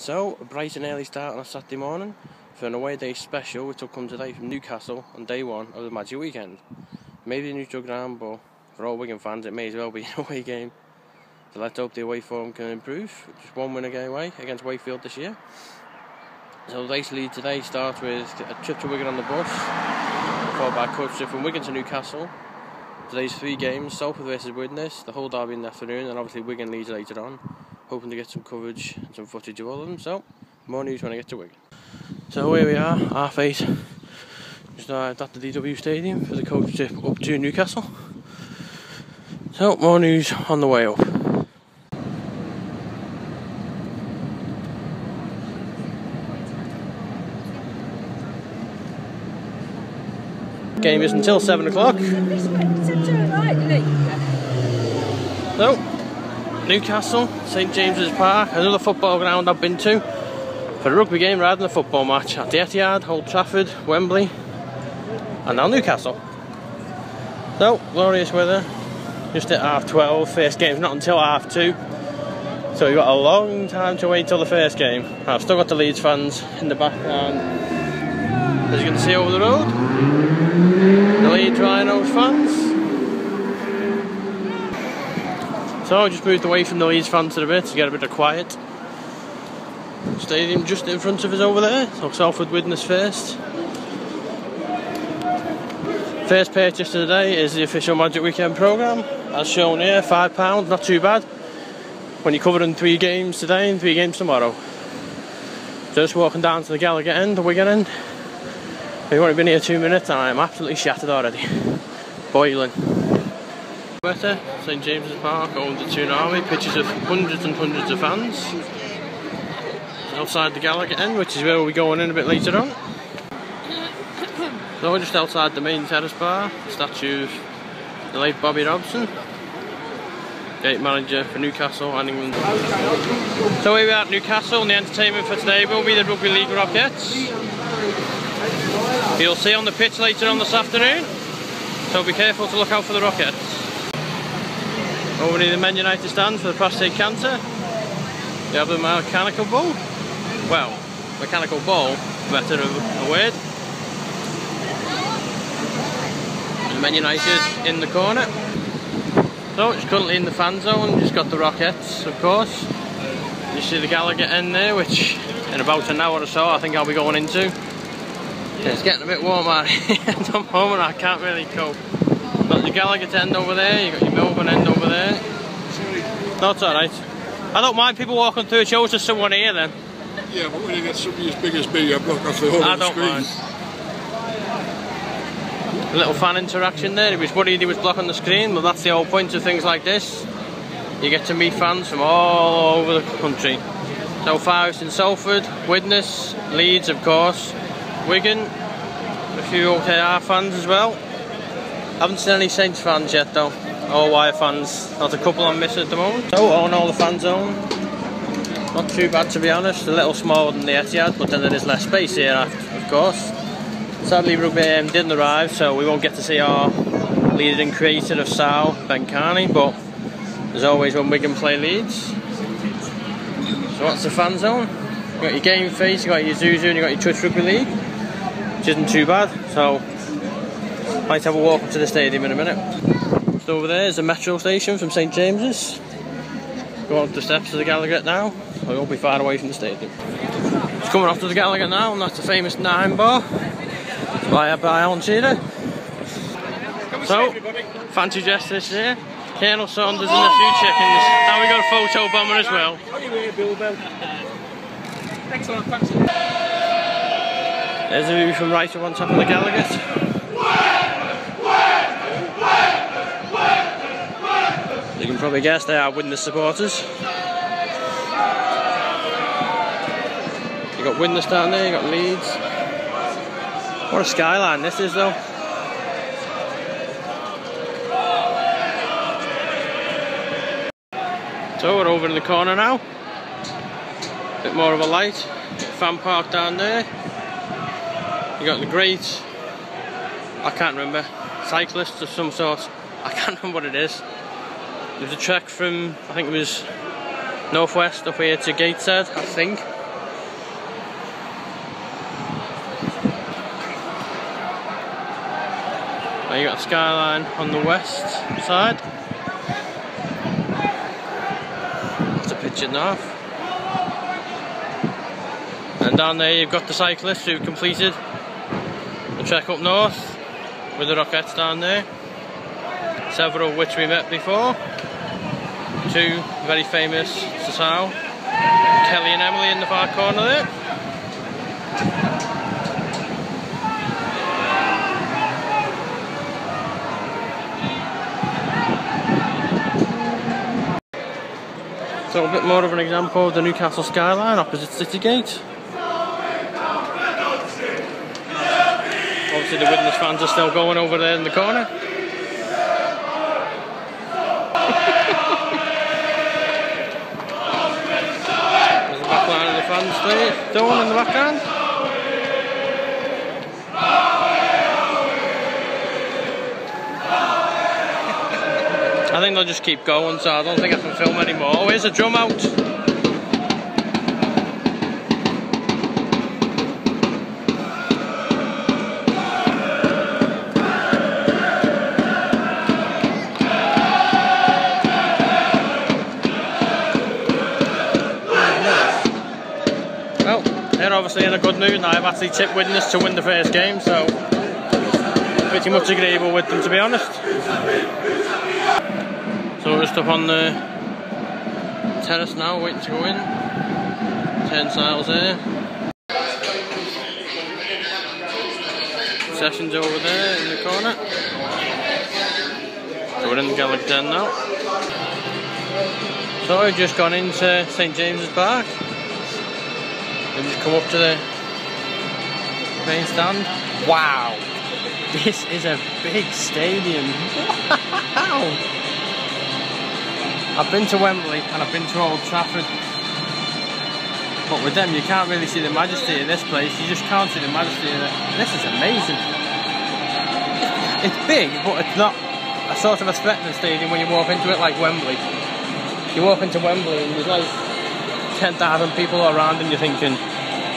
So, a bright and early start on a Saturday morning for an away day special which will come today from Newcastle on day one of the Magic Weekend. Maybe a neutral ground, but for all Wigan fans it may as well be an away game. So let's hope the away form can improve. Just one win away against Wakefield this year. So the race lead today starts with a trip to Wigan on the bus, followed by a coach trip from Wigan to Newcastle. Today's three games: Salford versus Widnes, the whole derby in the afternoon, and obviously Wigan Leeds later on. Hoping to get some coverage and some footage of all of them. So, more news when I get to Wigan. So here we are, 8:30. Just arrived at the DW Stadium for the coach trip up to Newcastle. So, more news on the way up. Game is until 7 o'clock. So, Newcastle, St James's Park, another football ground I've been to for a rugby game rather than a football match. At the Etihad, Old Trafford, Wembley, and now Newcastle. So, glorious weather, just at 12:30. First game's not until 2:30, so we've got a long time to wait till the first game. I've still got the Leeds fans in the background, as you can see over the road. The Leeds Rhinos fans. So I just moved away from the Leeds fans a bit to get a bit of quiet. Stadium just in front of us over there. So Salford Widnes first. First purchase of the day is the official Magic Weekend programme. As shown here, £5, not too bad. When you're covering 3 games today and 3 games tomorrow. Just walking down to the Gallagher end, the Wigan end. We've only been here 2 minutes and I'm absolutely shattered already. Boiling. Better, St James's Park, owned the tsunami, pictures of hundreds and hundreds of fans. Outside the Gallagher end, which is where we'll be going in a bit later on. So we're just outside the main terrace bar, statue of the late Bobby Robson, gate manager for Newcastle and England. So here we are at Newcastle, and the entertainment for today will be the Rugby League Rockets. You'll see on the pitch later on this afternoon, so be careful to look out for the Rockets. Over near the Men United stand for the prostate cancer, you have the mechanical ball. Well, mechanical ball, better of a word. And Men United in the corner. So it's currently in the fan zone, just got the Rockets, of course. You see the Gallagher end there, which in about an hour or so I think I'll be going into. It's getting a bit warm out here at the moment, I can't really cope. Got the Gallagher end over there, you got your Melbourne end over there. No, it's alright. I don't mind people walking through, it shows there's someone here then. Yeah, but when you get somebody as big as me, you block off the whole of the screen. I don't mind. A little fan interaction there, he was worried he was blocking the screen, but that's the whole point of things like this. You get to meet fans from all over the country. So far it's in Salford, Widnes, Leeds of course, Wigan, a few OKR fans as well. Haven't seen any Saints fans yet though, or Wire fans. Not a couple I'm missing at the moment. So on all the fan zone, not too bad to be honest. A little smaller than the Etihad, but then there is less space here of course. Sadly Rugby didn't arrive, so we won't get to see our leader and creator of Sal, Ben Carney, but as always when Wigan play Leeds. So what's the fan zone? You got your game face, you got your Zuzu and you got your Touch Rugby League, which isn't too bad, so might have a walk up to the stadium in a minute. Just over there is the metro station from St James's. Go up the steps of the Gallagher now, we won't be far away from the stadium. It's coming off to the Gallagher now, and that's the famous 9 bar by Alan Shearer. So, fancy dress this year. Colonel Saunders and a few chickens. Now we got a photo bomber as well. Excellent, thanks. There's a view from right up on top of the Gallagher. You can probably guess they are Widnes supporters. You got Widnes down there, you got Leeds. What a skyline this is though. So we're over in the corner now. Bit more of a light. Fan park down there. You got the great, I can't remember, cyclists of some sort. I can't remember what it is. There's a trek from, I think it was northwest up here to Gateshead, I think. Now you got the skyline on the west side. That's a picture north. And down there you've got the cyclists who've completed the trek up north with the Rockettes down there. Several of which we met before. Two very famous Sasau, Kelly and Emily in the far corner there. So a bit more of an example of the Newcastle skyline opposite City Gate. Obviously the Widnes fans are still going over there in the corner. There's the back line of the fans there, Dawn in the background. I think they'll just keep going, so I don't think I can film anymore. Oh, here's a drum out. Well, they're obviously in a good mood now. I've actually tipped Widnes to win the first game, so pretty much agreeable with them, to be honest. So we're just up on the terrace now, waiting to go in. Turnstiles there. Sessions over there in the corner. So we're in the Gaelic Den now. So I've just gone into St James's Park. And just come up to the main stand. Wow! This is a big stadium. Wow! I've been to Wembley and I've been to Old Trafford, but with them you can't really see the majesty of this place. You just can't see the majesty of it. This is amazing. It's big, but it's not a sort of a threatening stadium when you walk into it like Wembley. You walk into Wembley and there's like 10,000 people around and you're thinking,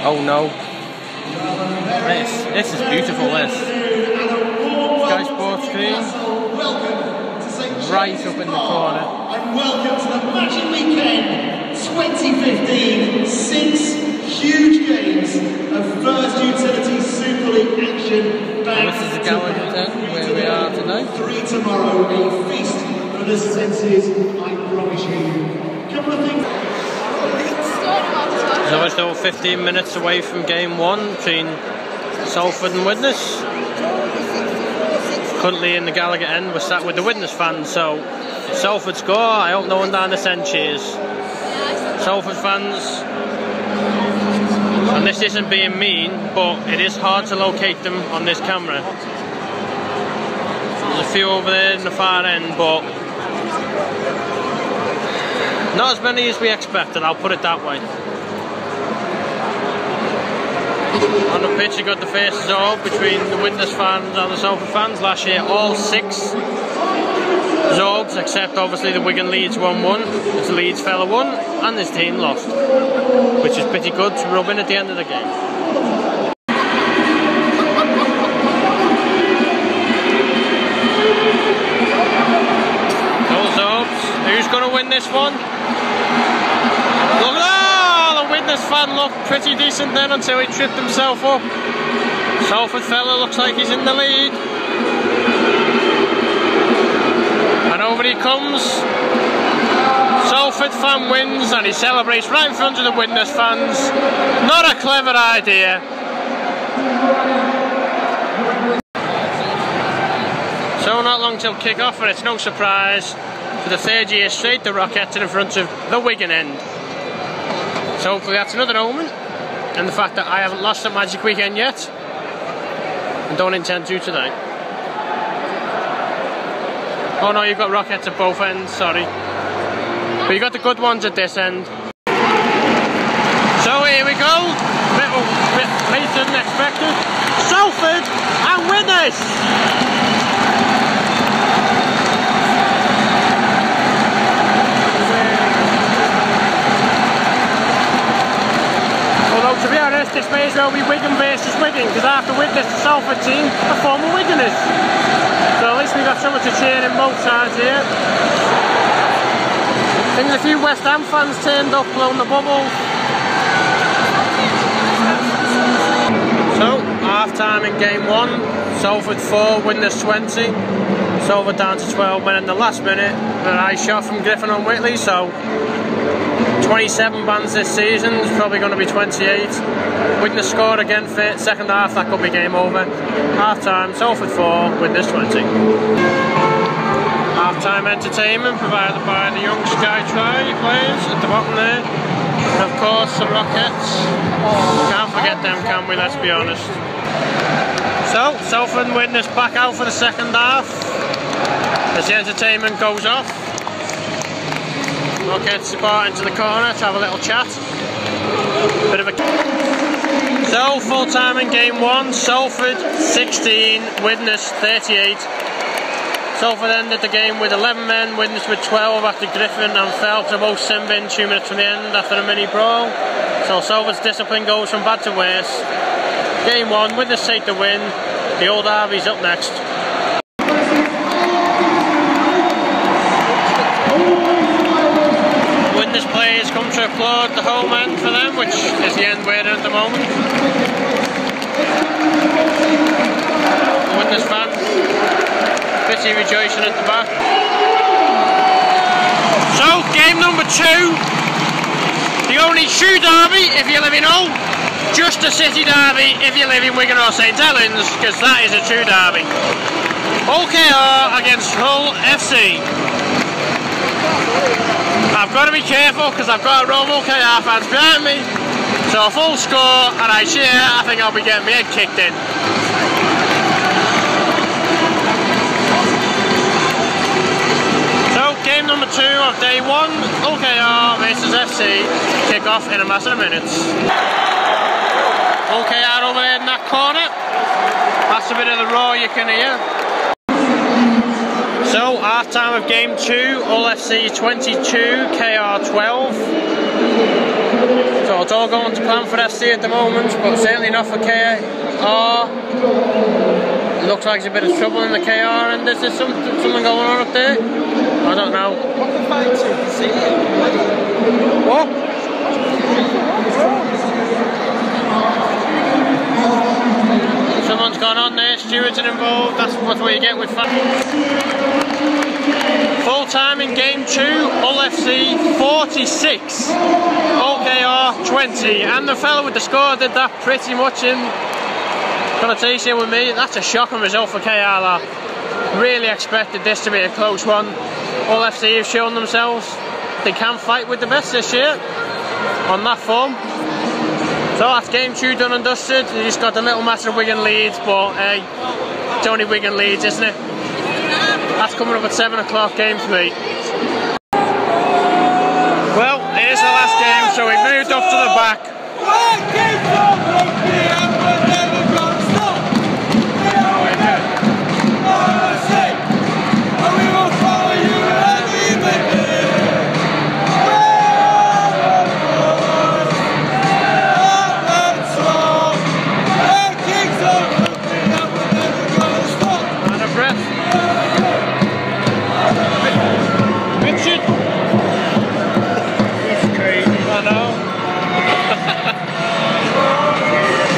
oh no. This is beautiful, this. Sky Sports screen. Right up in the corner. And welcome to the Magic Weekend 2015. 6 huge games of First Utility Super League action. This is the Gaelic Den where we are today. 3 tomorrow, a feast for the senses, I promise you. Couple of things. So we're still 15 minutes away from game 1 between Salford and Widnes. Currently in the Gallagher end, we're sat with the Widnes fans, so Salford score, I hope no one down this end cheers. Salford fans, and this isn't being mean, but it is hard to locate them on this camera. There's a few over there in the far end, but not as many as we expected, I'll put it that way. On the pitch you got the faces off between the Widnes fans and the Salford fans. Last year all 6 Zorbs, except obviously the Wigan Leeds 1-1. The Leeds fella won and this team lost, which is pretty good to rub in at the end of the game. Those Zorbs, who's going to win this one? Look at that! Widnes fan looked pretty decent then until he tripped himself up. Salford fella looks like he's in the lead. And over he comes. Salford fan wins and he celebrates right in front of the Widnes fans. Not a clever idea. So not long till kick-off, and it's no surprise, for the 3rd year straight the Rockettes are in front of the Wigan end. So hopefully that's another omen, and the fact that I haven't lost at Magic Weekend yet, and don't intend to tonight. Oh no, you've got Rockettes at both ends, sorry. But you got the good ones at this end. So here we go, bit later than expected. Salford and Widnes! To be honest, this may as well be Wigan versus Wigan, because after Widnes, the Salford team are former Wiganers. So at least we got someone to cheer in both sides here. I think there's a few West Ham fans turned up, blowing the bubbles. So, half time in game 1, Salford 4, Widnes 20. Salford down to 12 men in the last minute. A nice shot from Griffin on Whitley, so 27 bans this season, it's probably going to be 28. Widnes scored again for second half, that could be game over. Half time, Salford 4, Widnes 20. Half time entertainment provided by the young Sky Tri players at the bottom there. And of course the Rockets. Can't forget them, can we? Let's be honest. So, Salford and Widnes back out for the second half as the entertainment goes off. Rockets depart into the corner to have a little chat. Bit of a... So, full time in game 1, Salford 16, Widnes 38. Salford ended the game with 11 men, Widnes with 12 after Griffin and Phelps are both sin-bin 2 minutes from the end after a mini brawl. So Salford's discipline goes from bad to worse. Game 1, Widnes take the win. The old Harvey's up next. Widnes players come to applaud the home end for them, which is the end we're in at the moment. Widnes fans pretty rejoicing at the back. So, game number 2. The only true derby if you live in Hull. Just a city derby if you live in Wigan or St Helens, because that is a true derby. OKR against Hull FC. I've got to be careful because I've got a row of OKR fans behind me. So a full score and I cheer, I think I'll be getting my head kicked in. So game number 2 of day 1, OKR versus FC, kick off in a matter of minutes. OKR over there in that corner. That's a bit of the roar you can hear. So, half time of game 2, Hull FC 22, KR 12. So it's all going to plan for FC at the moment, but certainly not for KR. It looks like there's a bit of trouble in the KR, and there's something going on up there. I don't know. What the fight to see it? What? Someone's gone on there, stewards are involved, that's what you get with fans. Full time in game 2, Hull FC 46, OKR 20, and the fellow with the score did that pretty much in connotation with me. That's a shocking result for KR. Really expected this to be a close one. Hull FC have shown themselves they can fight with the best this year on that form. So that's game 2 done and dusted. You just got a little matter of Wigan Leeds, but hey, it's only Wigan Leeds, isn't it? That's coming up at 7 o'clock, game 3. Well, here's the last game, so we moved up to the back.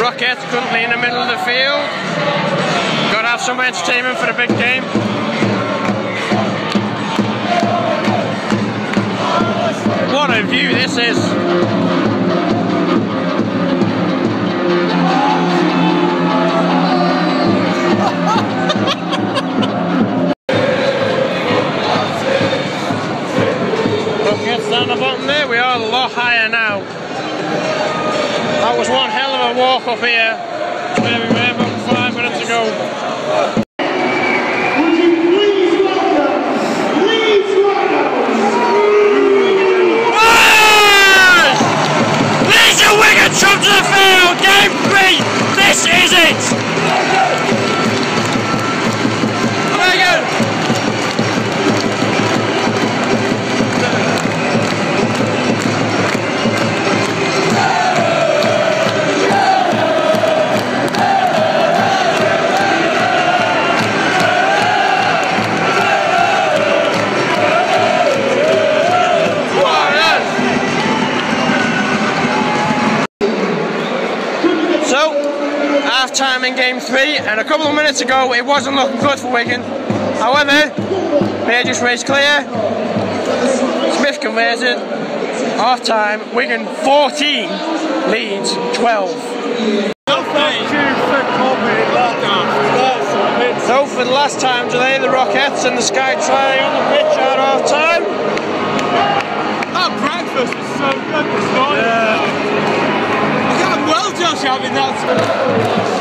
Rockets currently in the middle of the field. Got to have some entertainment for the big game. What a view this is. Rockets down the bottom there, we are a lot higher now. That was one hell of a walk up here, where we were about 5 minutes ago. Would you please welcome Leeds Leeds and Wigan come to the field, game 3, this is it! Wigan! half time in game 3, and a couple of minutes ago it wasn't looking good for Wigan. However, they just raced clear. Smith converted. Half time, Wigan 14, Leeds 12. Salford last time today, the Rockets and the Sky Tri on the pitch at half time. That breakfast was so good this morning. Yeah. I can't well Josh having that.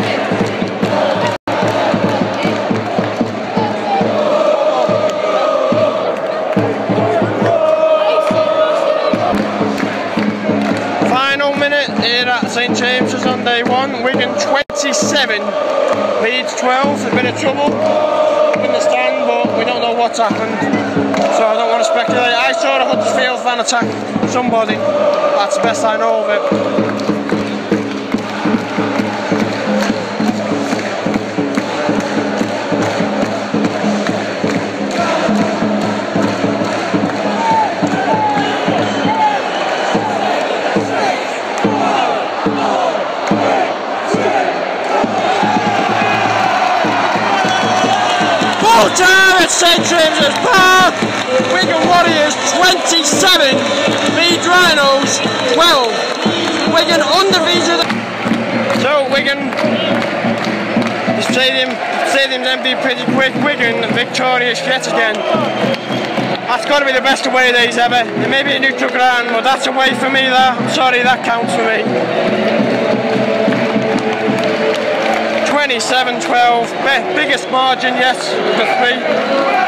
Final minute here at St James's on day 1. Wigan 27, Leeds 12. A bit of trouble in the stand, but we don't know what's happened, so I don't want to speculate. I saw the Huddersfield fan attack somebody. That's the best I know of it. Full time at St James's Park. Wigan Warriors 27, Leeds Rhinos 12. Wigan undefeated. So Wigan, the stadium's empty pretty quick. Wigan victorious yet again. That's got to be the best away days ever. It may be a neutral ground, but that's away for me. That, I'm sorry, that counts for me. 27-12, biggest margin, yes, for 3.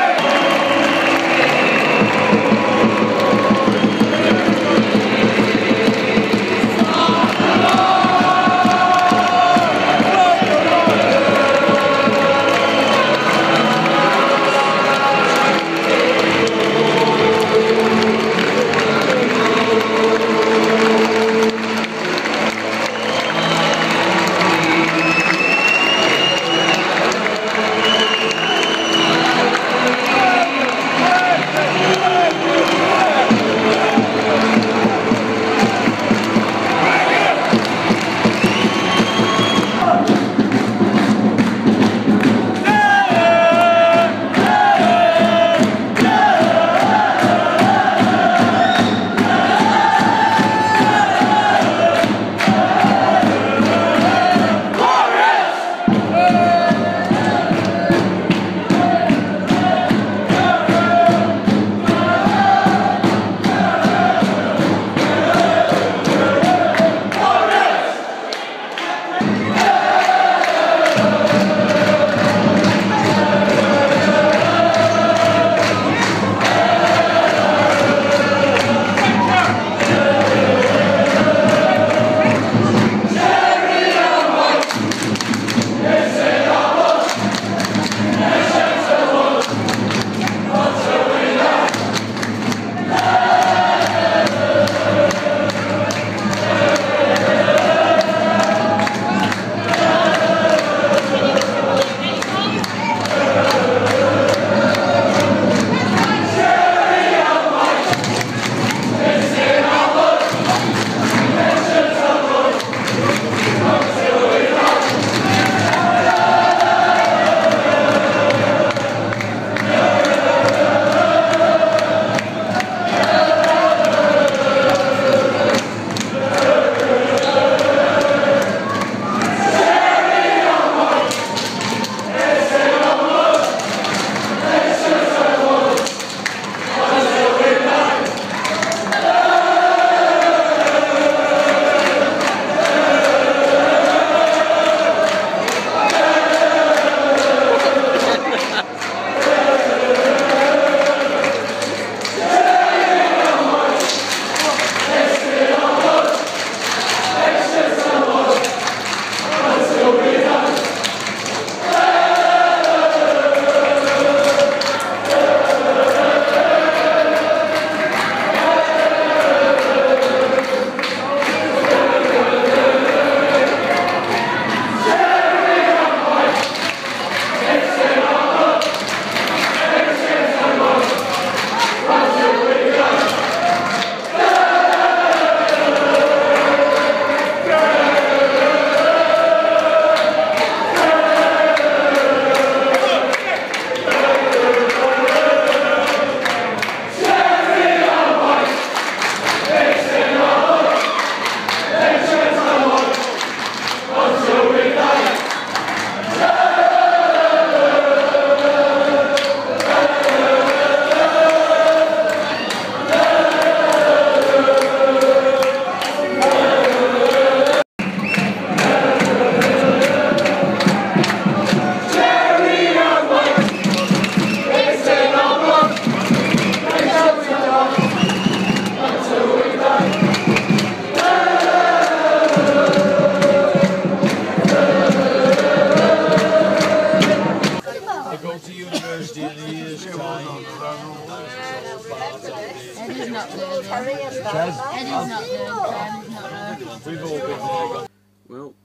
Well,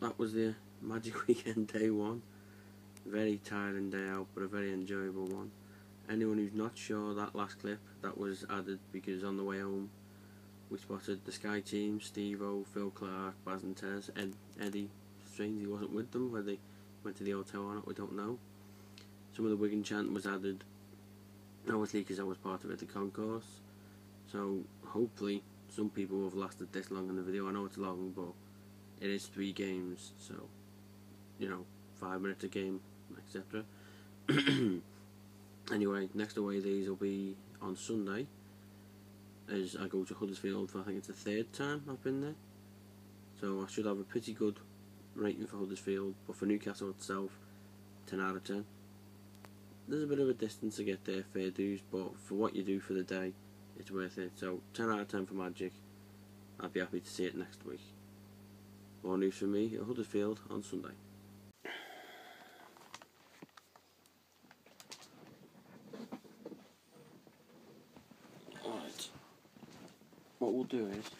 that was the Magic Weekend day one. Very tiring day out, but a very enjoyable one. Anyone who's not sure, that last clip, that was added because on the way home we spotted the Sky team, Steve-O, Phil Clark, Baz and Tez, Eddie. Strange he wasn't with them, whether they went to the hotel or not, we don't know. Some of the Wigan chant was added, obviously because I was part of it, the concourse. So hopefully some people have lasted this long in the video. I know it's long, but it is 3 games, so, you know, 5 minutes a game, etc. Anyway, next away days will be on Sunday, as I go to Huddersfield for, I think it's the 3rd time I've been there. So I should have a pretty good rating for Huddersfield, but for Newcastle itself, 10 out of 10. There's a bit of a distance to get there, fair dues, but for what you do for the day, it's worth it. So 10 out of 10 for Magic. I'd be happy to see it next week. More news from me at Huddersfield on Sunday. Alright, what we'll do is